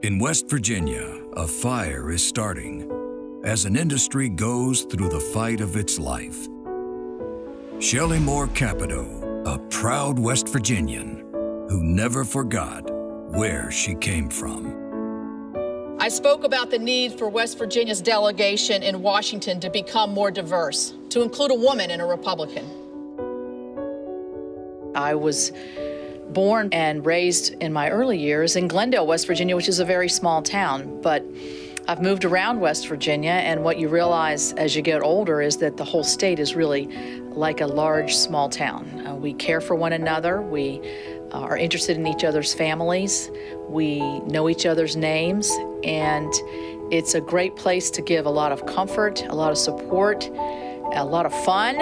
In West Virginia, a fire is starting as an industry goes through the fight of its life. Shelley Capito, a proud West Virginian who never forgot where she came from. I spoke about the need for West Virginia's delegation in Washington to become more diverse, to include a woman and a Republican. I was born and raised in my early years in Glendale, West Virginia, which is a very small town. But I've moved around West Virginia, and what you realize as you get older is that the whole state is really like a large, small town. We care for one another. We are interested in each other's families. We know each other's names, and it's a great place to give a lot of comfort, a lot of support, a lot of fun,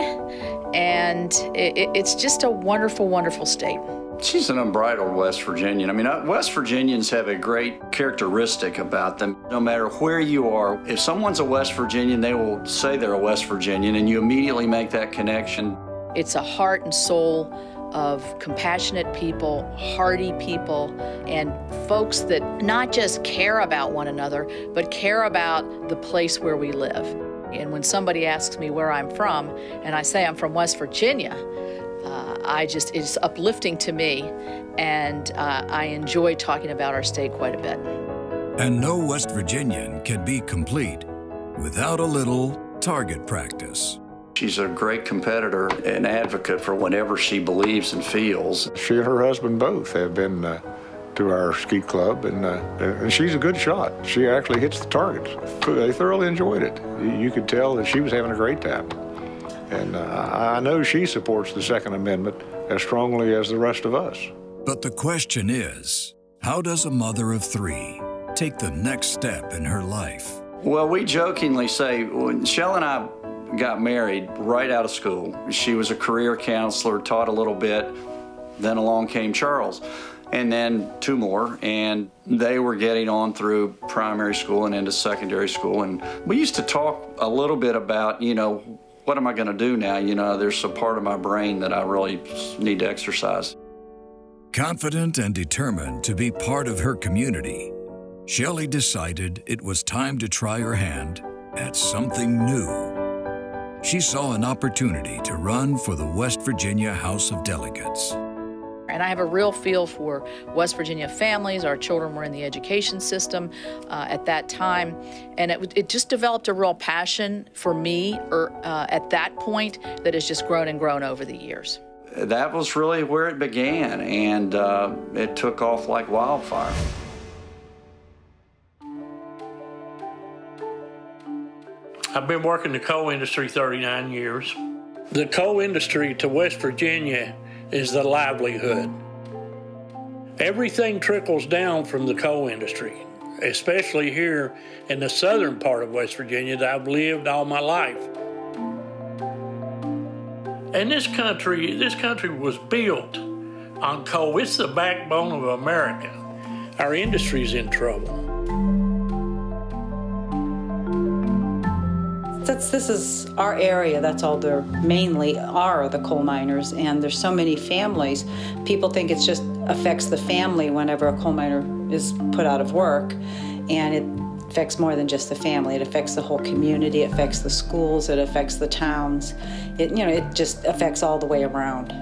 and it's just a wonderful, wonderful state. She's an unbridled West Virginian. I mean, West Virginians have a great characteristic about them. No matter where you are, if someone's a West Virginian, they will say they're a West Virginian, and you immediately make that connection. It's a heart and soul of compassionate people, hearty people, and folks that not just care about one another, but care about the place where we live. And when somebody asks me where I'm from, and I say I'm from West Virginia, it's uplifting to me, and I enjoy talking about our state quite a bit. And no West Virginian can be complete without a little target practice. She's a great competitor and advocate for whatever she believes and feels. She and her husband both have been to our ski club, and she's a good shot. She actually hits the targets. They thoroughly enjoyed it. You could tell that she was having a great time. And I know she supports the Second Amendment as strongly as the rest of us. But the question is, how does a mother of three take the next step in her life? Well, we jokingly say, when Shelley and I got married right out of school, she was a career counselor, taught a little bit, then along came Charles, and then two more, and they were getting on through primary school and into secondary school. And we used to talk a little bit about, what am I going to do now? There's a part of my brain that I really need to exercise. Confident and determined to be part of her community, Shelley decided it was time to try her hand at something new. She saw an opportunity to run for the West Virginia House of Delegates. And I have a real feel for West Virginia families. Our children were in the education system at that time. And it just developed a real passion for me at that point that has just grown and grown over the years. That was really where it began, and it took off like wildfire. I've been working the coal industry 39 years. The coal industry to West Virginia is the livelihood. Everything trickles down from the coal industry, especially here in the southern part of West Virginia that I've lived all my life. And this country was built on coal. It's the backbone of America. Our industry's in trouble. This is our area. That's all there mainly are, the coal miners, and there's so many families. People think it just affects the family whenever a coal miner is put out of work, and it affects more than just the family. It affects the whole community, it affects the schools, it affects the towns. It just affects all the way around.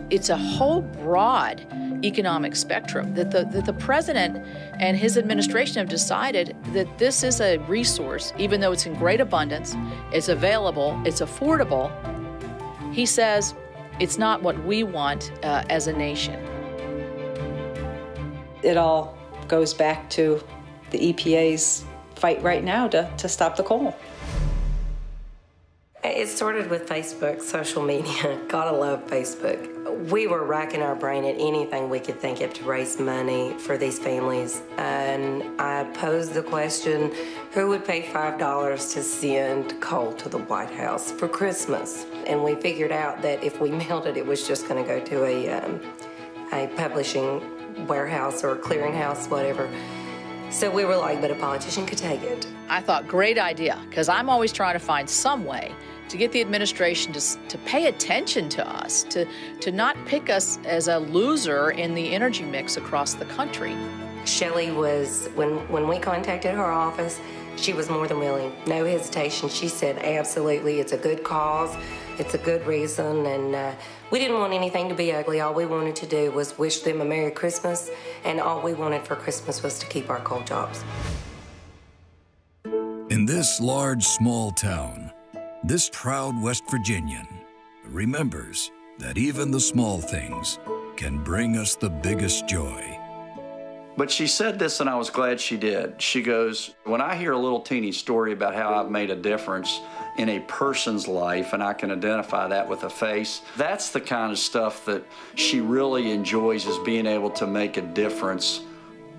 It's a whole broad economic spectrum that the president and his administration have decided that this is a resource, even though it's in great abundance, it's available, it's affordable. He says it's not what we want as a nation. It all goes back to the EPA's fight right now to stop the coal. It started with Facebook, social media. Gotta love Facebook. We were racking our brain at anything we could think of to raise money for these families. And I posed the question, who would pay $5 to send coal to the White House for Christmas? And we figured out that if we mailed it, it was just gonna go to a publishing warehouse or a clearinghouse, whatever. So we were like, but a politician could take it. I thought, great idea, because I'm always trying to find some way to get the administration to pay attention to us, to not pick us as a loser in the energy mix across the country. Shelley was, when we contacted her office, she was more than willing, no hesitation. She said, absolutely, it's a good cause, it's a good reason, and we didn't want anything to be ugly. All we wanted to do was wish them a Merry Christmas, and all we wanted for Christmas was to keep our coal jobs. In this large, small town, this proud West Virginian remembers that even the small things can bring us the biggest joy. But she said this, and I was glad she did. She goes, when I hear a little teeny story about how I've made a difference in a person's life, and I can identify that with a face, that's the kind of stuff that she really enjoys, is being able to make a difference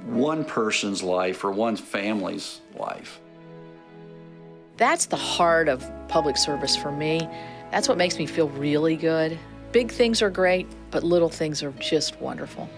one person's life or one family's life. That's the heart of public service for me. That's what makes me feel really good. Big things are great, but little things are just wonderful.